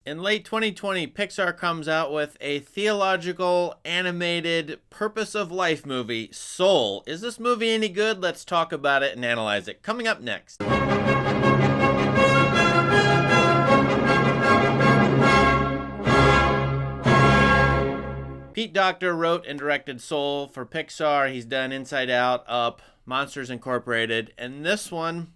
In late 2020, Pixar comes out with a theological, animated, purpose of life movie, Soul. Is this movie any good? Let's talk about it and analyze it. Coming up next. Pete Docter wrote and directed Soul for Pixar. He's done Inside Out, Up, Monsters Incorporated, and this one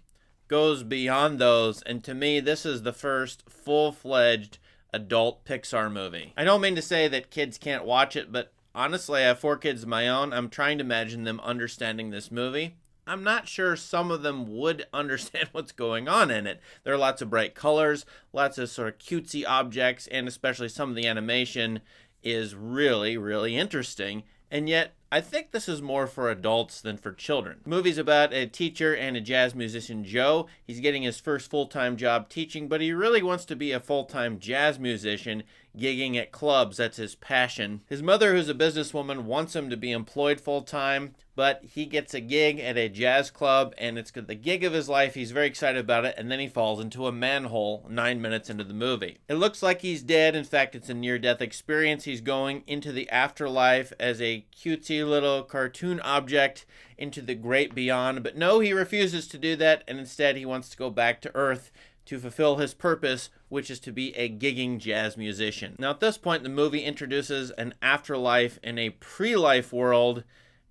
goes beyond those. And to me, this is the first full-fledged adult Pixar movie. I don't mean to say that kids can't watch it, but honestly, I have 4 kids of my own. I'm trying to imagine them understanding this movie. I'm not sure some of them would understand what's going on in it. There are lots of bright colors, lots of sort of cutesy objects, and especially some of the animation is really, really interesting. And yet, I think this is more for adults than for children. The movie's about a teacher and a jazz musician, Joe. He's getting his first full-time job teaching, but he really wants to be a full-time jazz musician, gigging at clubs. That's his passion. His mother, who's a businesswoman, wants him to be employed full-time, but he gets a gig at a jazz club, and it's the gig of his life. He's very excited about it, and then he falls into a manhole 9 minutes into the movie. It looks like he's dead. In fact, it's a near-death experience. He's going into the afterlife as a cutesy little cartoon object into the great beyond. But no, he refuses to do that, and instead he wants to go back to Earth to fulfill his purpose, which is to be a gigging jazz musician. Now, at this point, the movie introduces an afterlife and a pre-life world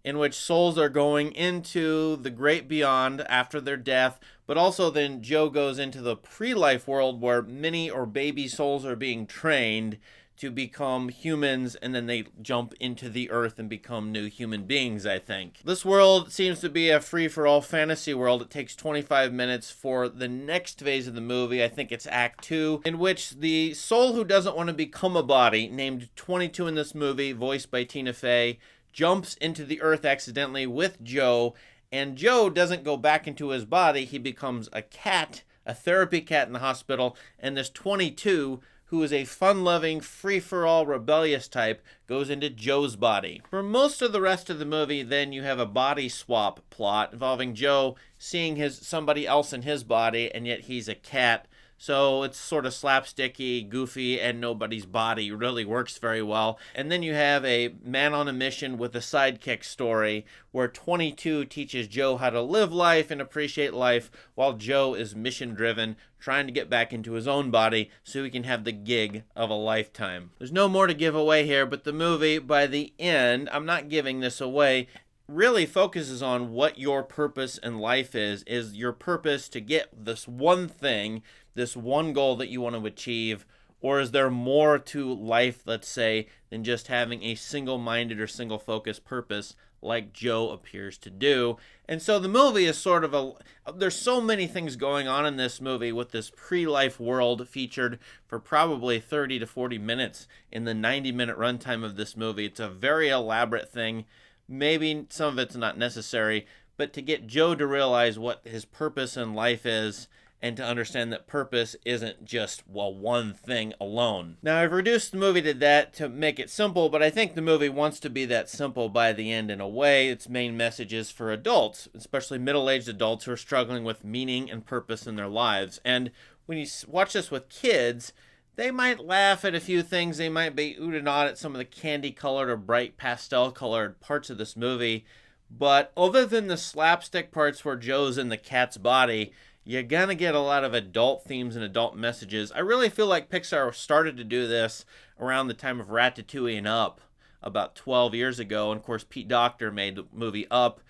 in which souls are going into the great beyond after their death, but also then Joe goes into the pre-life world where mini or baby souls are being trained to become humans, and then they jump into the earth and become new human beings, I think. This world seems to be a free-for-all fantasy world. It takes 25 minutes for the next phase of the movie. I think it's Act 2, in which the soul who doesn't want to become a body, named 22 in this movie, voiced by Tina Fey, jumps into the earth accidentally with Joe, and Joe doesn't go back into his body. He becomes a cat, a therapy cat in the hospital, and this 22, who is a fun-loving, free-for-all, rebellious type, goes into Joe's body. For most of the rest of the movie, then, you have a body swap plot involving Joe seeing somebody else in his body, and yet he's a cat. So it's sort of slapsticky, goofy, and nobody's body really works very well. And then you have a man on a mission with a sidekick story where 22 teaches Joe how to live life and appreciate life while Joe is mission-driven, trying to get back into his own body so he can have the gig of a lifetime. There's no more to give away here, but the movie, by the end, I'm not giving this away, really focuses on what your purpose in life is your purpose to get this one thing, this one goal that you want to achieve, or is there more to life, let's say, than just having a single-minded or single-focused purpose like Joe appears to do? And so the movie is sort of there's so many things going on in this movie with this pre-life world featured for probably 30 to 40 minutes in the 90-minute runtime of this movie. It's a very elaborate thing. Maybe some of it's not necessary, but to get Joe to realize what his purpose in life is and to understand that purpose isn't just, well, one thing alone. Now, I've reduced the movie to that to make it simple, but I think the movie wants to be that simple by the end in a way. Its main message is for adults, especially middle-aged adults who are struggling with meaning and purpose in their lives. And when you watch this with kids, they might laugh at a few things. They might be ooh and ah at some of the candy-colored or bright pastel-colored parts of this movie. But other than the slapstick parts where Joe's in the cat's body, you're going to get a lot of adult themes and adult messages. I really feel like Pixar started to do this around the time of Ratatouille and Up, about 12 years ago. And, of course, Pete Docter made the movie Up.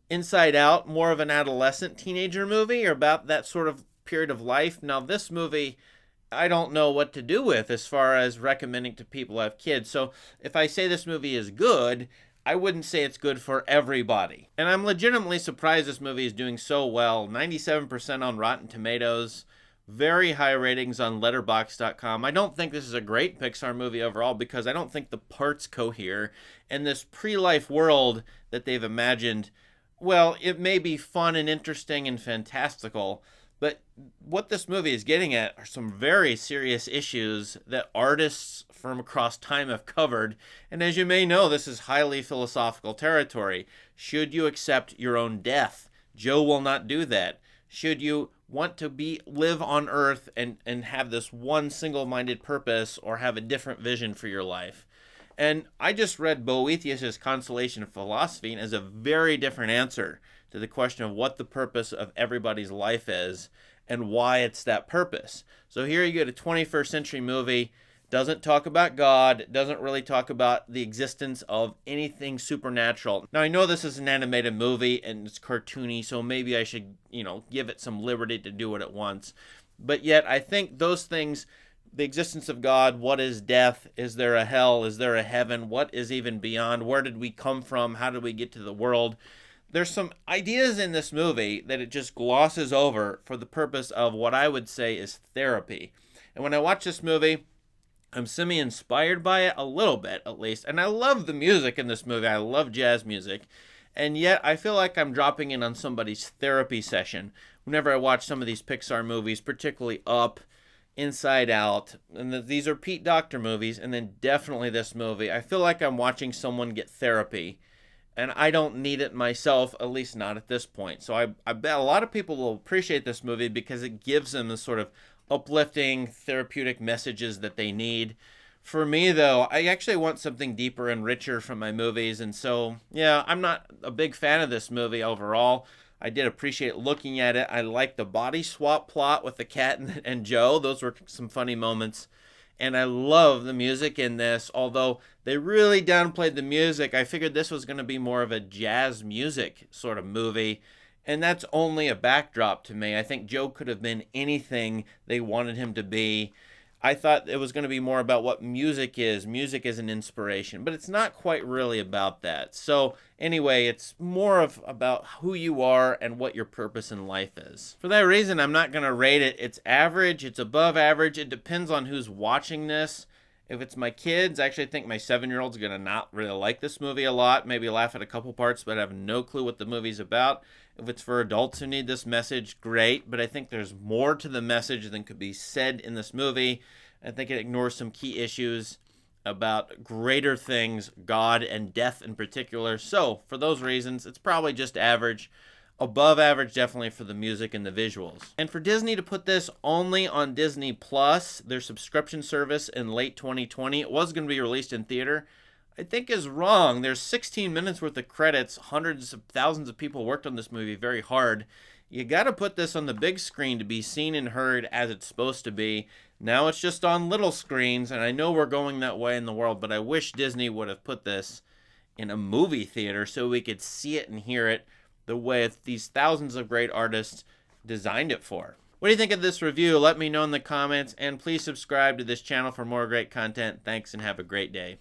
Inside Out, more of an adolescent teenager movie, or about that sort of period of life. Now, this movie, I don't know what to do with as far as recommending to people who have kids. So if I say this movie is good, I wouldn't say it's good for everybody. And I'm legitimately surprised this movie is doing so well. 97% on Rotten Tomatoes, very high ratings on Letterboxd.com. I don't think this is a great Pixar movie overall because I don't think the parts cohere. And this pre-life world that they've imagined, well, it may be fun and interesting and fantastical, but what this movie is getting at are some very serious issues that artists from across time have covered. And as you may know, this is highly philosophical territory. Should you accept your own death? Joe will not do that. should you want to live on earth and have this one single-minded purpose, or have a different vision for your life? And I just read Boethius's Consolation of Philosophy, and as a very different answer to the question of what the purpose of everybody's life is and why it's that purpose. So here you get a 21st century movie, doesn't talk about God, doesn't really talk about the existence of anything supernatural. Now, I know this is an animated movie and it's cartoony, so maybe I should, give it some liberty to do what it wants. But yet, I think those things, the existence of God, what is death, is there a hell, is there a heaven, what is even beyond, where did we come from, how did we get to the world? There's some ideas in this movie that it just glosses over for the purpose of what I would say is therapy. And when I watch this movie, I'm semi-inspired by it, a little bit at least. And I love the music in this movie. I love jazz music. And yet I feel like I'm dropping in on somebody's therapy session whenever I watch some of these Pixar movies, particularly Up, Inside Out. And these are Pete Docter movies. And then definitely this movie. I feel like I'm watching someone get therapy. And I don't need it myself, at least not at this point. So I bet a lot of people will appreciate this movie because it gives them the sort of uplifting, therapeutic messages that they need. For me, though, I actually want something deeper and richer from my movies. And so, yeah, I'm not a big fan of this movie overall. I did appreciate looking at it. I like the body swap plot with the cat and Joe. Those were some funny moments. And I love the music in this. Although they really downplayed the music, I figured this was going to be more of a jazz music sort of movie. And that's only a backdrop to me. I think Joe could have been anything they wanted him to be. I thought it was going to be more about what music is. Music is an inspiration, but it's not quite really about that. So anyway, it's more about who you are and what your purpose in life is. For that reason, I'm not going to rate it. It's average. It's above average. It depends on who's watching this. If it's my kids, I actually think my 7-year-old's going to not really like this movie a lot, maybe laugh at a couple parts, but have no clue what the movie's about. If it's for adults who need this message, great, but I think there's more to the message than could be said in this movie. I think it ignores some key issues about greater things, God and death in particular. So, for those reasons, it's probably just average. Above average, definitely, for the music and the visuals. And for Disney to put this only on DisneyPlus, their subscription service, in late 2020, it was going to be released in theater, I think is wrong. There's 16 minutes worth of credits. Hundreds of thousands of people worked on this movie very hard. You got to put this on the big screen to be seen and heard as it's supposed to be. Now it's just on little screens, and I know we're going that way in the world, but I wish Disney would have put this in a movie theater so we could see it and hear it the way these thousands of great artists designed it for. What do you think of this review? Let me know in the comments, and please subscribe to this channel for more great content. Thanks, and have a great day.